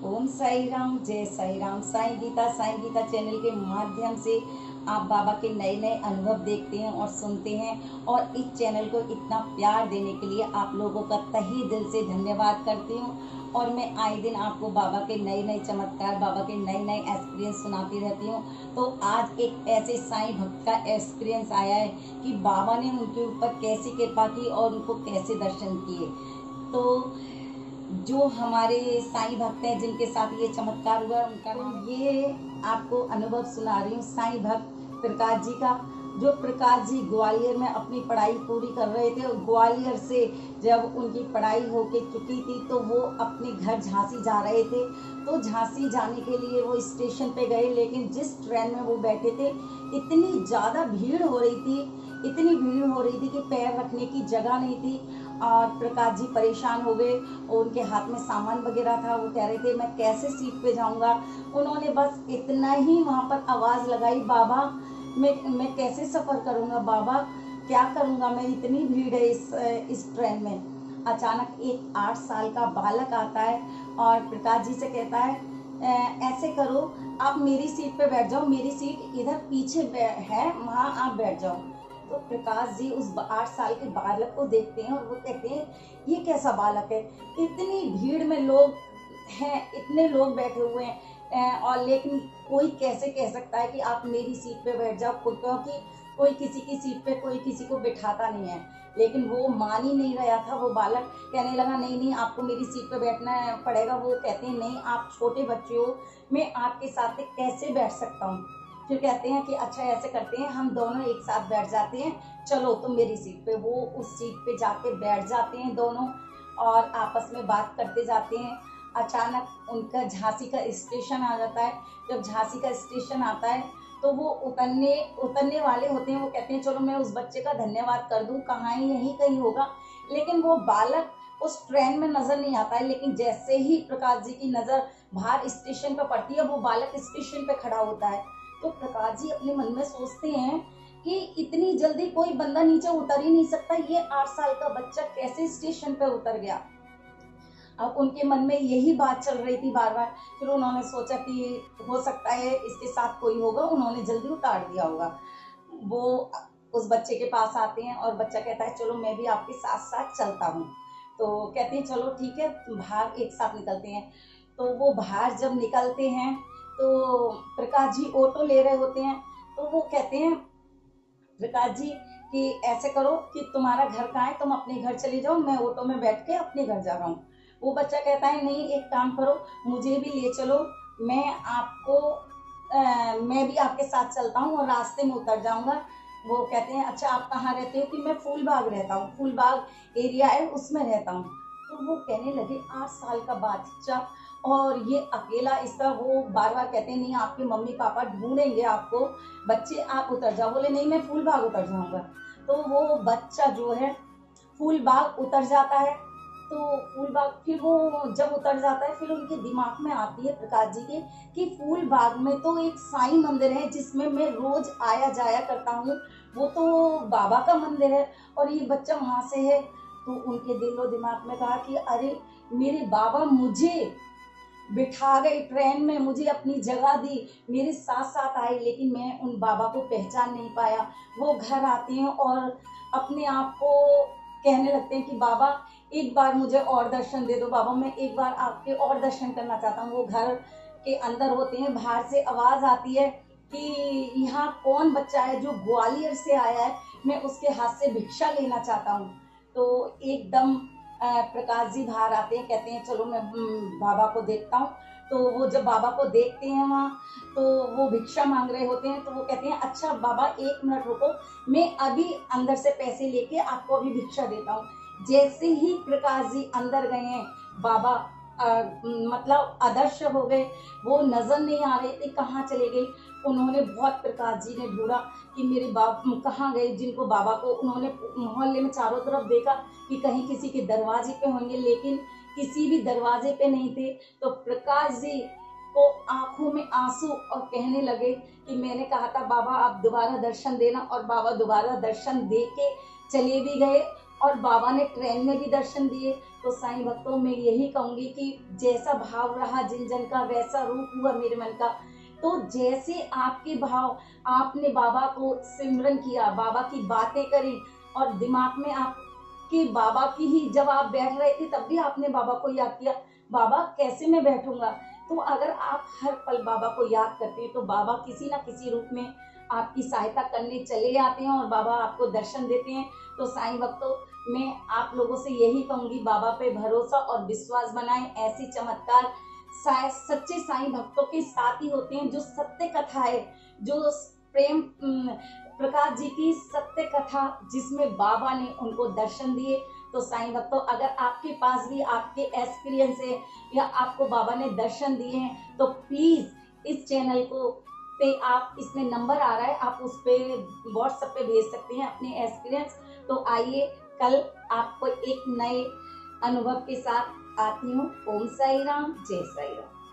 ओम साई राम, जय साई राम। साईं गीता चैनल के माध्यम से आप बाबा के नए नए अनुभव देखते हैं और सुनते हैं, और इस चैनल को इतना प्यार देने के लिए आप लोगों का तहे दिल से धन्यवाद करती हूँ। और मैं आए दिन आपको बाबा के नए नए चमत्कार, बाबा के नए नए एक्सपीरियंस सुनाती रहती हूँ। तो आज एक ऐसे साईं भक्त का एक्सपीरियंस आया है कि बाबा ने उनके ऊपर कैसी कृपा की और उनको कैसे दर्शन किए। तो जो हमारे साईं भक्त हैं जिनके साथ ये चमत्कार हुआ, उनका ये आपको अनुभव सुना रही हूँ। साईं भक्त प्रकाश जी का, जो प्रकाश जी ग्वालियर में अपनी पढ़ाई पूरी कर रहे थे, और ग्वालियर से जब उनकी पढ़ाई होके चुकी थी तो वो अपने घर झांसी जा रहे थे। तो झांसी जाने के लिए वो स्टेशन पे गए, लेकिन जिस ट्रेन में वो बैठे थे इतनी ज़्यादा भीड़ हो रही थी, इतनी भीड़ हो रही थी कि पैर रखने की जगह नहीं थी। और प्रकाश जी परेशान हो गए, और उनके हाथ में सामान वगैरह था। वो कह रहे थे मैं कैसे सीट पे जाऊंगा। उन्होंने बस इतना ही वहाँ पर आवाज़ लगाई, बाबा मैं कैसे सफ़र करूँगा, बाबा क्या करूँगा मैं, इतनी भीड़ है इस ट्रेन में। अचानक एक 8 साल का बालक आता है और प्रकाश जी से कहता है ऐसे करो, आप मेरी सीट पे बैठ जाओ, मेरी सीट इधर पीछे है, वहाँ आप बैठ जाओ। तो प्रकाश जी उस 8 साल के बालक को देखते हैं और वो कहते हैं ये कैसा बालक है, इतनी भीड़ में लोग हैं, इतने लोग बैठे हुए हैं, और लेकिन कोई कैसे कह सकता है कि आप मेरी सीट पे बैठ जाओ, क्योंकि कोई किसी की सीट पे कोई किसी को बिठाता नहीं है। लेकिन वो मान ही नहीं रहा था। वो बालक कहने लगा नहीं नहीं, आपको मेरी सीट पे बैठना पड़ेगा। वो कहते हैं नहीं, आप छोटे बच्चे हो, मैं आपके साथ कैसे बैठ सकता हूँ। फिर कहते हैं कि अच्छा ऐसे करते हैं, हम दोनों एक साथ बैठ जाते हैं, चलो तुम मेरी सीट पे। वो उस सीट पे जाके बैठ जाते हैं दोनों, और आपस में बात करते जाते हैं। अचानक उनका झांसी का स्टेशन आ जाता है। जब झांसी का स्टेशन आता है तो वो उतरने वाले होते हैं। वो कहते हैं चलो मैं उस बच्चे का धन्यवाद कर दूं, कहाँ है, यहीं कहीं होगा। लेकिन वो बालक उस ट्रेन में नजर नहीं आता है। लेकिन जैसे ही प्रकाश जी की नजर बाहर स्टेशन पर पड़ती है, वो बालक स्टेशन पे खड़ा होता है। तो प्रकाश जी अपने मन में सोचते हैं कि इतनी जल्दी कोई बंदा नीचे उतर ही नहीं सकता, ये 8 साल का बच्चा कैसे स्टेशन पे उतर गया। अब उनके मन में यही बात चल रही थी बार बार। फिर उन्होंने सोचा कि हो सकता है इसके साथ कोई होगा, उन्होंने जल्दी उतार दिया होगा। वो उस बच्चे के पास आते हैं और बच्चा कहता है चलो मैं भी आपके साथ साथ चलता हूँ। तो कहते हैं चलो ठीक है, बाहर एक साथ निकलते हैं। तो वो बाहर जब निकलते हैं तो प्रकाश जी ऑटो ले रहे होते हैं। तो वो कहते हैं प्रकाश जी कि ऐसे करो कि तुम्हारा घर कहाँ है, तुम अपने घर चले जाओ, मैं ऑटो में बैठ के अपने घर जा रहा हूँ। वो बच्चा कहता है नहीं, एक काम करो, मुझे भी ले चलो, मैं भी आपके साथ चलता हूँ और रास्ते में उतर जाऊंगा। वो कहते हैं अच्छा आप कहाँ रहते हो, कि मैं फूलबाग रहता हूँ, फूलबाग एरिया है उसमें रहता हूँ। तो वो कहने लगे 8 साल का बच्चा और ये अकेला, इसका वो बार बार कहते हैं नहीं आपके मम्मी पापा ढूंढेंगे आपको, बच्चे आप उतर जाओ। बोले नहीं मैं फूलबाग उतर जाऊंगा। तो वो बच्चा जो है फूलबाग उतर जाता है। तो फूलबाग फिर वो जब उतर जाता है, फिर उनके दिमाग में आती है प्रकाश जी के कि फूलबाग में तो एक साईं मंदिर है जिसमें मैं रोज आया जाया करता हूँ, वो तो बाबा का मंदिर है, और ये बच्चा वहां से है। तो उनके दिलो दिमाग में कहा कि अरे मेरे बाबा मुझे बिठा गई ट्रेन में, मुझे अपनी जगह दी, मेरे साथ साथ आए, लेकिन मैं उन बाबा को पहचान नहीं पाया। वो घर आते हैं और अपने आप को कहने लगते हैं कि बाबा एक बार मुझे और दर्शन दे दो, बाबा मैं एक बार आपके और दर्शन करना चाहता हूँ। वो घर के अंदर होते हैं, बाहर से आवाज आती है कि यहाँ कौन बच्चा है जो ग्वालियर से आया है, मैं उसके हाथ से भिक्षा लेना चाहता हूँ। तो एकदम प्रकाश जी बाहर आते हैं, कहते हैं चलो मैं बाबा को देखता हूँ। तो वो जब बाबा को देखते हैं वहाँ, तो वो भिक्षा मांग रहे होते हैं। तो वो कहते हैं अच्छा बाबा 1 मिनट रुको, मैं अभी अंदर से पैसे लेके आपको अभी भिक्षा देता हूँ। जैसे ही प्रकाश जी अंदर गए हैं, बाबा मतलब अदृश्य हो गए, वो नजर नहीं आ रहे थे, कहाँ चले गए। उन्होंने बहुत प्रकाश जी ने ढूंढा कि मेरे बाप कहाँ गए, जिनको बाबा को उन्होंने मोहल्ले में चारों तरफ देखा कि कहीं किसी के दरवाजे पे होंगे, लेकिन किसी भी दरवाजे पे नहीं थे। तो प्रकाश जी को आंखों में आंसू और कहने लगे कि मैंने कहा था बाबा आप दोबारा दर्शन देना, और बाबा दोबारा दर्शन दे के चले भी गए। और बाबा ने ट्रेन में भी दर्शन दिए। तो साईं भक्तों मैं यही कहूंगी कि जैसा भाव रहा जिन जन का वैसा रूप हुआ मेरे मन का। तो जैसे आपके भाव, आपने बाबा को सिमरन किया, बाबा की बातें करी और दिमाग में आपके बाबा की ही, जब आप बैठ रहे थे तब भी आपने बाबा को याद किया, बाबा कैसे मैं बैठूंगा। तो अगर आप हर पल बाबा को याद करते हैं तो बाबा किसी ना किसी रूप में आपकी सहायता करने चले आते हैं और बाबा आपको दर्शन देते हैं। तो साईं भक्तों मैं आप लोगों से यही कहूंगी, बाबा पे भरोसा और विश्वास बनाएं। ऐसी चमत्कार सच्चे साईं भक्तों के साथ ही होते हैं। जो सत्य कथा है, जो प्रेम प्रकाश जी की सत्य कथा जिसमें बाबा ने उनको दर्शन दिए। तो साईं भक्तों अगर आपके पास भी आपके एक्सपीरियंस है या आपको बाबा ने दर्शन दिए हैं तो प्लीज इस चैनल को पे आप, इसमें नंबर आ रहा है, आप उस पे व्हाट्सएप पे भेज सकते हैं अपने एक्सपीरियंस। तो आइए कल आपको एक नए अनुभव के साथ आती हूँ। ओम साई राम, जय साई राम।